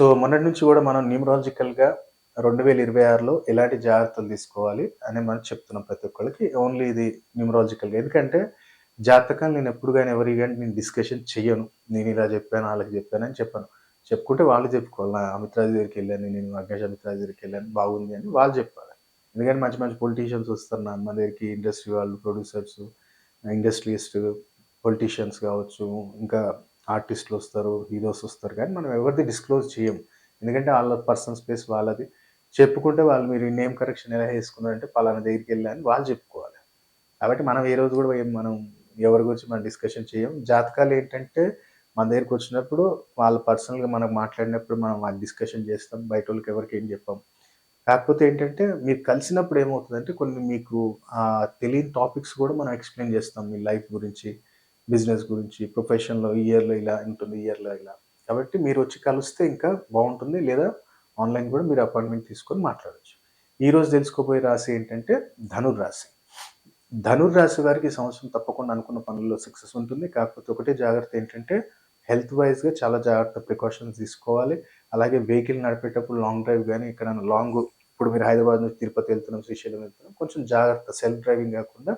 So, మొన్నటి నుంచి గూడా మనం న్యూమరాలజికల్‌గా 2026లో ఎలాంటి జాగ్రత్తలు తీసుకోవాలి అని మనం చెప్తున్నాం ప్రతి ఒక్కళ్ళకి. ఓన్లీ ఇది న్యూమరాలజికల్‌గా. ఎందుకంటే జాతకాలు నేనెప్పుడు గాని ఎవరియి గాని నేను డిస్కషన్ చెయ్యను. నేనిలా జెప్పాను, ఆళ్ళకి జెప్పానని చెప్పను. చెప్పుకుంటే వాళ్ళు చెప్పుకోవాలి. నా అమిత్రాజు దగ్గరికెళ్ళాను, నేను అగ్నేష్ అమిత్రాజు దగ్గరికెళ్ళాను బాగుంది అని వాళ్ళు జెప్పాలి. ఎందుకంటే మంచి మంచి పొలిటీషియన్స్ వస్తారు మన దగ్గరికి ఇండస్ట్రీ వాళ్ళు, ప్రొడ్యూసర్స్, ఇండస్ట్రియలిస్ట్, పొలిటీషియన్స్ గావచ్చు, ఇంకా ఆర్టిస్టులొస్తారు, హీరోసొస్తారు గానీ, మనం ఎవరిది డిస్క్లోజ్ చెయ్యం. ఎందుకంటే ఆళ్ళ పర్సనల్ స్పేస్ వాళ్ళది. చెప్పుకుంటే వాళ్ళు మీరు ఈ నేమ్ కరెక్షన్ ఎలా చేసుకున్నారంటే పలానా దగ్గరికెళ్ళా అని వాళ్ళు చెప్పుకోవాలి. కాబట్టి మనం ఏ రోజు గూడా మనం ఎవరి గురించి మనం డిస్కషన్ చేయం. జాతకాలేంటంటే మన దగ్గరికొచ్చినప్పుడు వాళ్ళు పర్సనల్‌గా మనం మాట్లాడినప్పుడు మనం అది డిస్కషన్ చేస్తాం. బయటోళ్ళకి ఎవరికీ ఏం చెప్పం. కాకపోతే ఏంటంటే మీరు కలిసినప్పుడు ఏమవుతదంటే కొన్ని మీకు తెలియని టాపిక్స్ గూడా మనం ఎక్స్‌ప్లెయిన్ చేస్తాం. మీ లైఫ్ గురించి, బిజినెస్ గురించి, ప్రొఫెషన్‌లో ఈ ఇయర్‌లో ఇలా ఉంటుంది, ఈ ఇయర్‌లో ఇలా. కాబట్టి మీరొచ్చి కలిస్తే ఇంకా బావుంటుంది. లేదా ఆన్‌లైన్ గూడా మీరు అపాయింట్‌మెంట్ తీసుకొని మాట్లాడొచ్చు. ఈరోజు తెలుసుకోబోయే రాశి ఏంటంటే ధనుర్రాశి. ధనుర్రాశి వారికి ఈ సంవత్సరం తప్పకుండా అనుకున్న పనుల్లో సక్సెస్ ఉంటుంది. కాకపోతే ఒకటే జాగ్రత్త ఏంటంటే హెల్త్ వైస్‌గా చాలా జాగ్రత్త ప్రికాషన్స్ తీసుకోవాలి. అలాగే వెహికల్ నడిపేటప్పుడు లాంగ్ డ్రైవ్ గాని, ఎక్కడైనా ఇప్పుడు మీరు హైదరాబాద్ నుంచి తిరుపతి వెళ్తున్నాం, శ్రీశైలం వెళ్తున్నాం. కొంచెం జాగ్రత్త సెల్ఫ్ డ్రైవింగ్ గాకుండా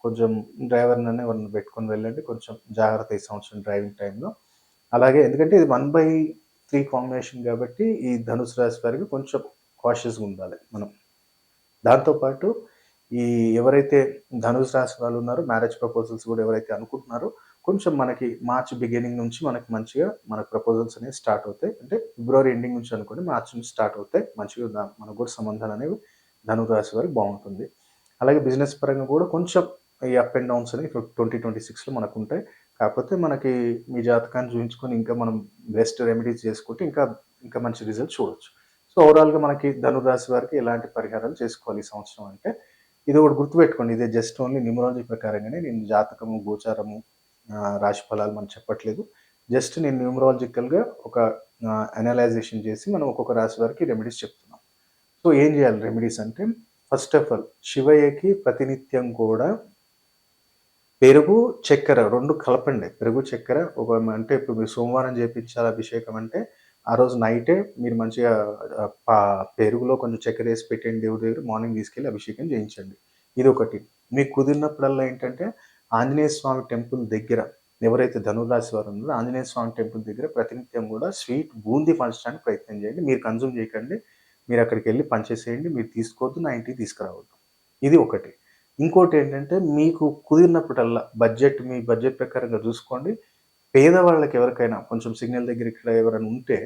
కొంచెం డ్రైవర్‌నన్నా ఎవరినైనా పెట్టుకొని వెళ్ళండి. కొంచెం జాగ్రత్త ఈ సంవత్సరం డ్రైవింగ్ టైమ్‌లో. అలాగే ఎందుకంటే ఇది 1/3 కాంబినేషన్ గాబట్టి ఈ ధనుసు రాశి వారికి కొంచెం కాషియస్‌గా ఉండాలి మనం. దాంతో పాటు ఈ ఎవరైతే ధనుసు రాశి వాళ్ళున్నారో మ్యారేజ్ ప్రపోజల్స్ గూడా ఎవరైతే అనుకుంటున్నారో కొంచెం మనకి మార్చ్ బిగినింగ్ నుంచి మనకి మంచిగా మనకు ప్రపోజల్స్ అనేవి స్టార్ట్ అవుతాయి. అంటే ఫిబ్రవరి ఎండింగ్ నుంచి అనుకోండి మార్చ్ నుంచి స్టార్ట్ అవుతాయి. మంచిగా మనకు గూడా సంబంధాలనేవి ధను రాశి వారికి బావుంటుంది. అలాగే బిజినెస్ పరంగా గూడా కొంచెం ఈ అప్ అండ్ డౌన్స్ అనేవి 2026లో మనకుంటాయి. కాకపోతే మనకి మీ జాతకాన్ని చూయించుకొని ఇంకా మనం బెస్ట్ రెమెడీస్ చేసుకుంటే ఇంకా మంచి రిజల్ట్స్ చూడొచ్చు. సో, ఓవరాల్‌గా మనకి ధనురాశి వారికి ఎలాంటి పరిహారాలు చేసుకోవాలి ఈ సంవత్సరం అంటే, ఇది ఒకటి గుర్తుపెట్టుకోండి. ఇదే జస్ట్ ఓన్లీ న్యూమరాలజీ ప్రకారంగానే నేను జాతకము, గోచారము, రాశి ఫలాలు మనం చెప్పట్లేదు. జస్ట్ నేను న్యూమరాలజికల్‌గా ఒక అనలైజేషన్ చేసి మనం ఒక్కొక్క రాశి వారికి రెమెడీస్ చెప్తున్నాం. సో, ఏం చేయాలి రెమెడీస్ అంటే, ఫస్ట్ ఆఫ్ ఆల్ శివయ్యకి ప్రతినిత్యం కూడా పెరుగు, చక్కెర 2 కలపండి. పెరుగు, చక్కెర అంటే ఇప్పుడు మీరు సోమవారం చేపించాలి అభిషేకం అంటే, ఆ రోజు నైటే మీరు మంచిగా ఆహ్, పా పెరుగులో కొంచెం చక్కెరేసి పెట్టండి దేవుడి దగ్గర. మార్నింగ్ తీసుకెళ్ళి అభిషేకం చేయించండి. ఇదొకటి. మీకు కుదిరినప్పుడల్లా ఏంటంటే, ఆంజనేయ స్వామి టెంపుల్ దగ్గర ఎవరైతే ధనుర్రాశి వారు ఉన్నారో, ఆంజనేయ స్వామి టెంపుల్ దగ్గర ప్రతినిత్యం కూడా స్వీట్ బూందీ పంచడానికి ప్రయత్నం చేయండి. మీరు కన్జ్యూమ్ చేయకండి. మీరక్కడికెళ్ళి పంచేసేయండి. మీరు తీసుకోవద్దు, నా ఇంటికి తీసుకురావద్దు. ఇది ఒకటి. ఇంకోటేంటంటే మీకు కుదిరినప్పుడల్లా మీ బడ్జెట్ ప్రకారంగా జూసుకోండి. పేదవాళ్ళకి ఎవరికైనా కొంచెం సిగ్నల్ దగ్గర ఇక్కడ ఎవరైనా ఉంటే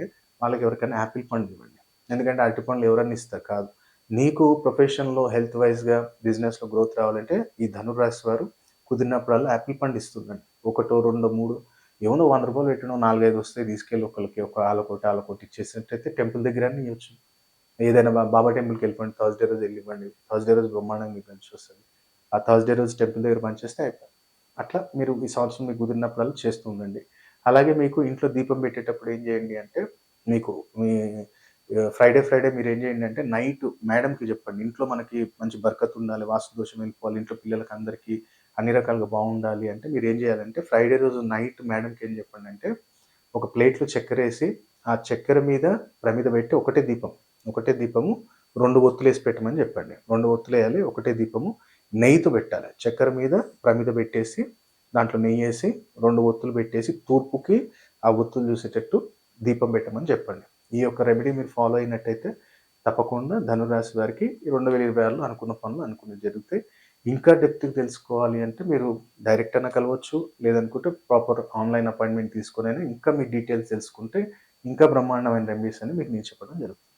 వాళ్ళకెవరికైనా యాపిల్ పండ్లివ్వండి. ఎందుకంటే అరటిపండ్లు ఎవరన్నా ఇస్తారు కాదు. నీకు ప్రొఫెషన్‌లో హెల్త్ వైస్‌గా బిజినెస్‌లో గ్రోత్ రావాలంటే ఈ ధనుర్రాశి వారు కుదిరినప్పుడల్లా యాపిల్ పండు ఇస్తుండండి. ఒకటో, రెండో, మూడో ఏముందో రూ. 100 పెట్టినో 4, 5 వస్తాయి తీసుకెళ్ళి ఒకళ్ళకి ఆళ్ళకోటి, ఆళ్ళకోటి ఇచ్చేసినట్టయితే టెంపుల్ దగ్గరన్నా ఇయ్యొచ్చు. ఏదైనా బాబా టెంపుల్‌కెళ్ళిపోండి. థర్స్‌డే రోజు ఎళ్ళివ్వండి. థర్స్‌డే రోజు బ్రహ్మాండంగా మీకు కలిసొస్తది. ఆ థర్స్‌డే రోజు టెంపుల్ దగ్గర పనిచేస్తే అయిపాయే. అట్లా మీరు ఈ సంవత్సరం మీకు కుదిరినప్పుడల్లా చేస్తూ ఉండండి. అలాగే మీకు ఇంట్లో దీపం పెట్టేటప్పుడు ఏం చేయండి అంటే, మీకు మీ ఫ్రైడే మీరేం చేయండి అంటే, నైట్ మేడంకి చెప్పండి. ఇంట్లో మనకి మంచి బరకత్ ఉండాలి, వాస్తు దోషం వెళ్ళిపోవాలి, ఇంట్లో పిల్లలకి అందరికీ అన్ని రకాలుగా బావుండాలి అంటే మీరేం చేయాలంటే, ఫ్రైడే రోజు నైట్ మేడంకి ఏం చెప్పండంటే, ఒక ప్లేట్‌లో చక్కెరేసి, ఆ చక్కెర మీద ప్రమిద పెట్టి ఒకటే దీపము 2 ఒత్తులేసి పెట్టమని చెప్పండి. 2 ఒత్తులేయాలి. ఒకటే దీపము నెయ్యితో పెట్టాలి. చక్కెర మీద ప్రమిద పెట్టేసి, దాంట్లో నెయ్యేసి 2 ఒత్తులు పెట్టేసి, తూర్పుకి ఆ ఒత్తులు చూసేటట్టు దీపం పెట్టమని చెప్పండి. ఈ యొక్క రెమెడీ మీరు ఫాలో అయినట్టయితే తప్పకుండా ధనురాశి వారికి 2026లో అనుకున్న పనులు అనుకున్నవి జరుగుతాయి. ఇంకా డెప్త్‌గా తెలుసుకోవాలి అంటే మీరు డైరెక్ట్ అన్నా కలవచ్చు. లేదనుకుంటే ప్రాపర్ ఆన్‌లైన్ అపాయింట్‌మెంట్ తీసుకొనైనా ఇంకా మీ డీటెయిల్స్ తెలుసుకుంటే ఇంకా బ్రహ్మాండమైన రెమెడీస్ అని మీకు నేను చెప్పడం జరుగుతుంది.